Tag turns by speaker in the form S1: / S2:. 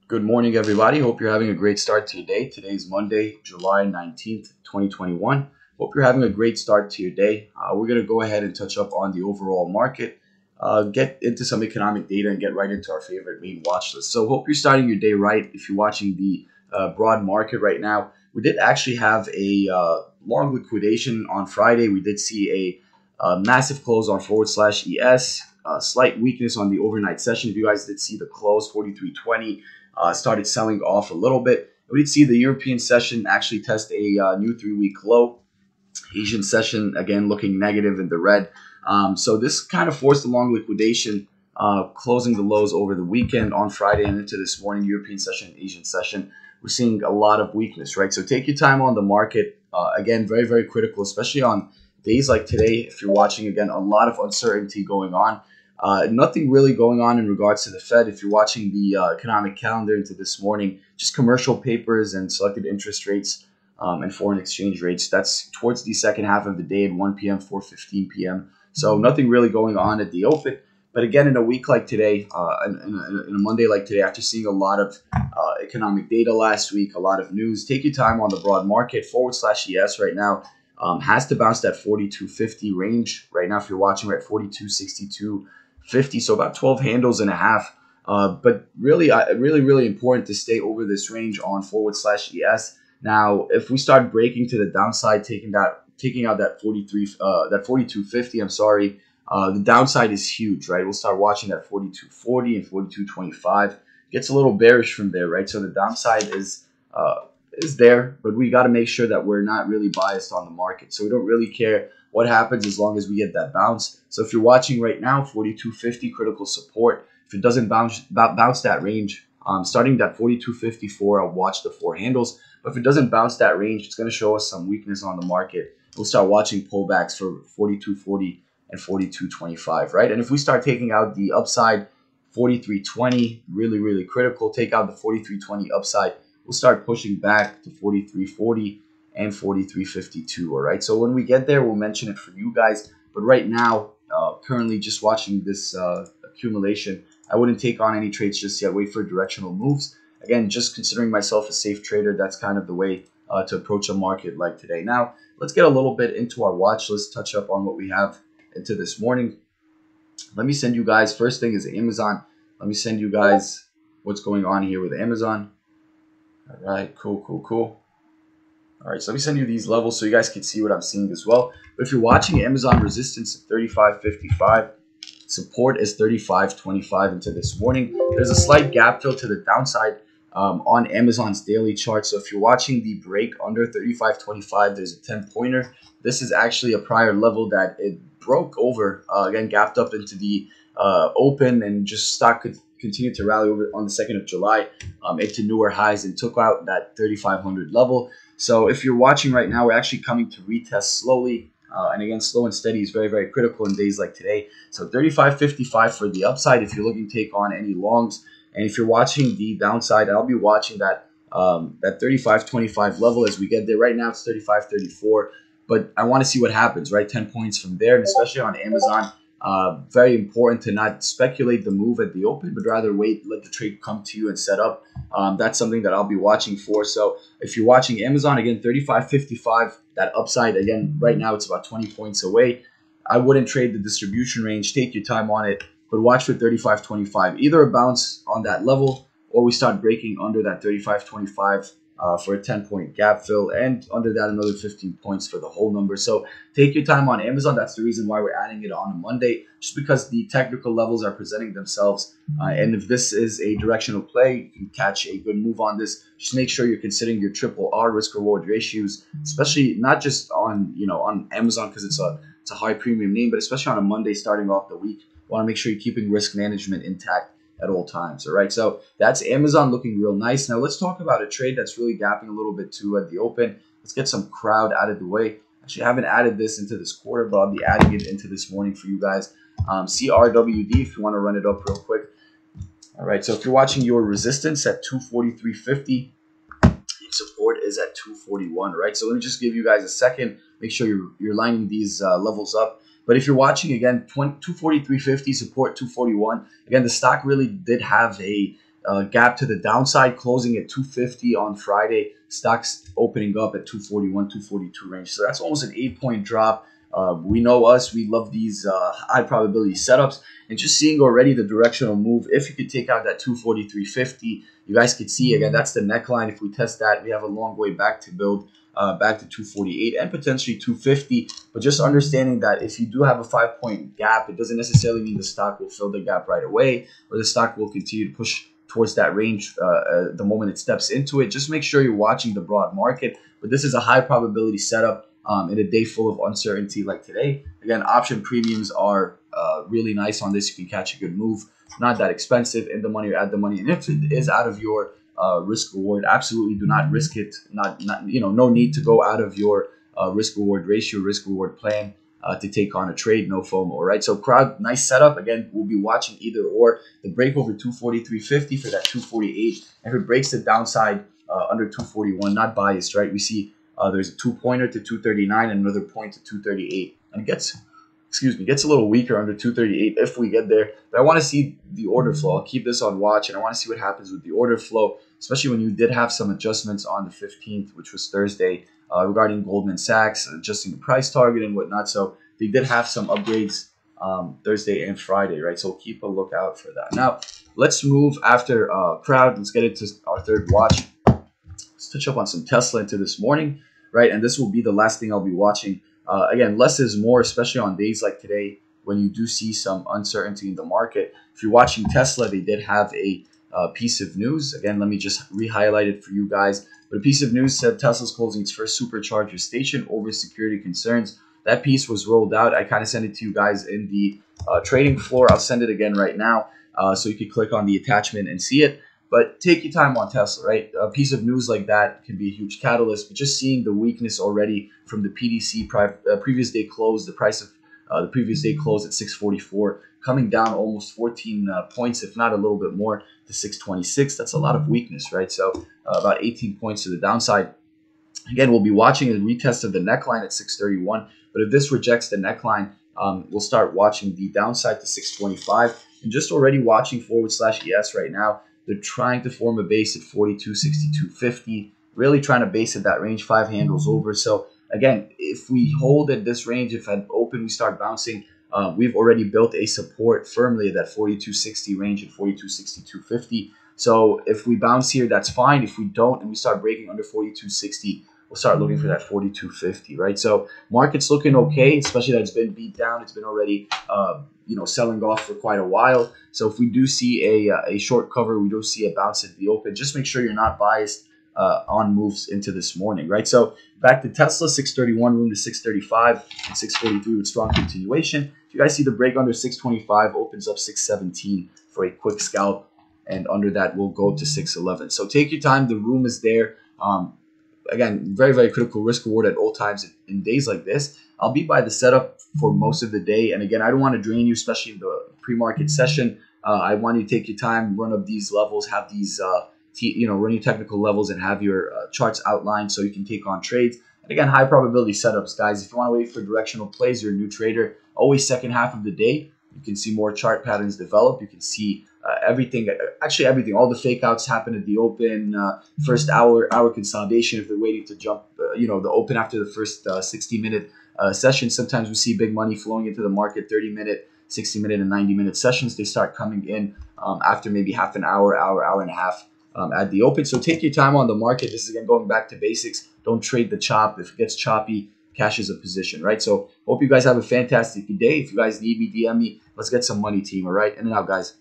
S1: Good morning, everybody. Hope you're having a great start to your day. Today's Monday, July 19th, 2021. Hope you're having a great start to your day. We're going to go ahead and touch up on the overall market, get into some economic data, and get right into our favorite main watch list. So, hope you're starting your day right. If you're watching the broad market right now, we did actually have a long liquidation on Friday. We did see a massive close on forward slash ES, slight weakness on the overnight session. If you guys did see the close, 43.20. Started selling off a little bit. We did see the European session actually test a new 3-week low. Asian session, again, looking negative in the red. So this kind of forced a long liquidation, closing the lows over the weekend on Friday and into this morning, European session, Asian session. We're seeing a lot of weakness, right? So take your time on the market. Again, very, very critical, especially on days like today. If you're watching, again, a lot of uncertainty going on. Nothing really going on in regards to the Fed. If you're watching the economic calendar into this morning, just commercial papers and selected interest rates and foreign exchange rates. That's towards the second half of the day at 1 p.m., 4:15 p.m. So nothing really going on at the open. But again, in a week like today, in a Monday like today, after seeing a lot of economic data last week, a lot of news, take your time on the broad market. Forward slash ES right now has to bounce that 42.50 range. Right now, if you're watching, we're at 42.62.50, so about 12 handles and a half. But really, really important to stay over this range on forward slash ES. Now, if we start breaking to the downside, taking out that 42.50, I'm sorry, the downside is huge, right? We'll start watching that 42.40 and 42.25. Gets a little bearish from there, right? So the downside is there, but we got to make sure that we're not really biased on the market. So we don't really care what happens as long as we get that bounce. So if you're watching right now, 42.50 critical support. If it doesn't bounce that range, starting at 42.54, I'll watch the four handles. But if it doesn't bounce that range, it's going to show us some weakness on the market. We'll start watching pullbacks for 42.40 and 42.25, right? And if we start taking out the upside, 43.20, really critical. Take out the 43.20 upside. We'll start pushing back to 43.40 and 43.52, all right? So when we get there, we'll mention it for you guys. But right now, currently just watching this accumulation, I wouldn't take on any trades just yet. Wait for directional moves. Again, just considering myself a safe trader, that's kind of the way to approach a market like today. Now, let's get a little bit into our watch list, touch up on what we have into this morning. Let me send you guys, first thing is Amazon. Let me send you guys what's going on here with Amazon. All right, cool. All right, so let me send you these levels so you guys can see what I'm seeing as well. But if you're watching Amazon, resistance at 35.55, support is 35.25 into this morning. There's a slight gap fill to the downside on Amazon's daily chart. So if you're watching the break under 35.25, there's a 10-pointer. This is actually a prior level that it broke over, again, gapped up into the open, and just stock could continue to rally over on the 2nd of July into newer highs and took out that 3,500 level. So if you're watching right now, we're actually coming to retest slowly. And again, slow and steady is very critical in days like today. So 35.55 for the upside if you're looking to take on any longs. And if you're watching the downside, I'll be watching that 35.25 level as we get there. Right now, it's 35.34. But I want to see what happens, right? 10 points from there, and especially on Amazon. Very important to not speculate the move at the open, but rather wait, let the trade come to you and set up. That's something that I'll be watching for. So if you're watching Amazon, again, 35.55, that upside, again, right now it's about 20 points away. I wouldn't trade the distribution range. Take your time on it, but watch for 35.25. Either a bounce on that level or we start breaking under that 35.25 for a 10-point gap fill, and under that another 15 points for the whole number. So take your time on Amazon. That's the reason why we're adding it on a Monday, just because the technical levels are presenting themselves. And if this is a directional play, you can catch a good move on this. Just make sure you're considering your triple R risk reward ratios, especially not just on on Amazon because it's a high premium name, but especially on a Monday starting off the week. You want to make sure you're keeping risk management intact at all times. All right, so that's Amazon looking real nice. Now let's talk about a trade that's really gapping a little bit too at the open. Let's get some crowd out of the way. Actually, I haven't added this into this quarter, but I'll be adding it into this morning for you guys. CRWD, if you want to run it up real quick. All right, so if you're watching your resistance at 243.50, support is at 241, right? So let me just give you guys a second. Make sure you're lining these levels up. But if you're watching, again, 243.50, support 241. Again, the stock really did have a gap to the downside, closing at 250 on Friday. Stocks opening up at 241, 242 range. So that's almost an 8-point drop. We know us. We love these high probability setups. And just seeing already the directional move, if you could take out that 243.50, you guys could see, again, that's the neckline. If we test that, we have a long way back to build. Back to 248 and potentially 250. But just understanding that if you do have a 5-point gap, it doesn't necessarily mean the stock will fill the gap right away, or the stock will continue to push towards that range the moment it steps into it. Just make sure you're watching the broad market. But this is a high probability setup in a day full of uncertainty like today. Again, option premiums are really nice on this. You can catch a good move. Not that expensive, in the money or at the money. And if it is out of your risk reward, absolutely do not risk it. No need to go out of your risk reward ratio, risk reward plan to take on a trade. No FOMO, right? So crowd, nice setup. Again, we'll be watching either or. The break over 243.50 for that 248. If it breaks the downside under 241, not biased, right? We see there's a 2-pointer to 239 and another point to 238, and it gets a little weaker under 238 if we get there. But I want to see the order flow. I'll keep this on watch, and I want to see what happens with the order flow, especially when you did have some adjustments on the 15th, which was Thursday, regarding Goldman Sachs, adjusting the price target and whatnot. So they did have some upgrades Thursday and Friday, right? So keep a lookout for that. Now, let's move after crowd. Let's get into our third watch. Let's touch up on some Tesla into this morning, right? And this will be the last thing I'll be watching. Again, less is more, especially on days like today when you do see some uncertainty in the market. If you're watching Tesla, they did have a piece of news. Again, let me just re-highlight it for you guys. But a piece of news said Tesla's closing its first supercharger station over security concerns. That piece was rolled out. I kind of sent it to you guys in the trading floor. I'll send it again right now so you can click on the attachment and see it. But take your time on Tesla, right? A piece of news like that can be a huge catalyst. But just seeing the weakness already from the PDC previous day close, the price of the previous day closed at 644, coming down almost 14 points, if not a little bit more, to 626. That's a lot of weakness, right? So about 18 points to the downside. Again, we'll be watching a retest of the neckline at 631. But if this rejects the neckline, we'll start watching the downside to 625. And just already watching /ES right now. They're trying to form a base at 42, 62.50, really trying to base at that range, 5 handles over. So again, if we hold at this range, if at open we start bouncing, we've already built a support firmly at that 42.60 range and 42.62.50. So if we bounce here, that's fine. If we don't and we start breaking under 42.60, we'll start looking for that 42.50, right? So market's looking okay, especially that it's been beat down. It's been already selling off for quite a while. So if we do see a short cover, we do see a bounce at the open, just make sure you're not biased on moves into this morning, right? So back to Tesla, 631 room to 635 and 643 with strong continuation. If you guys see the break under 625, opens up 617 for a quick scalp, and under that we'll go to 611. So take your time. The room is there. Again, very, very critical risk reward at all times in days like this. I'll be by the setup for most of the day. And again, I don't want to drain you, especially in the pre-market session. I want you to take your time, run up these levels, have these, run your technical levels and have your charts outlined so you can take on trades. And again, high probability setups, guys. If you want to wait for directional plays, you're a new trader, always second half of the day, you can see more chart patterns develop. You can see everything, all the fake outs happen at the open, first hour consolidation if they're waiting to jump, the open after the first 60-minute session. Sometimes we see big money flowing into the market, 30-minute, 60-minute, and 90-minute sessions. They start coming in after maybe half an hour, hour and a half at the open. So take your time on the market. This is, again, going back to basics. Don't trade the chop. If it gets choppy, cash is a position, right? So hope you guys have a fantastic day. If you guys need me, DM me. Let's get some money, team, all right? In and out, guys.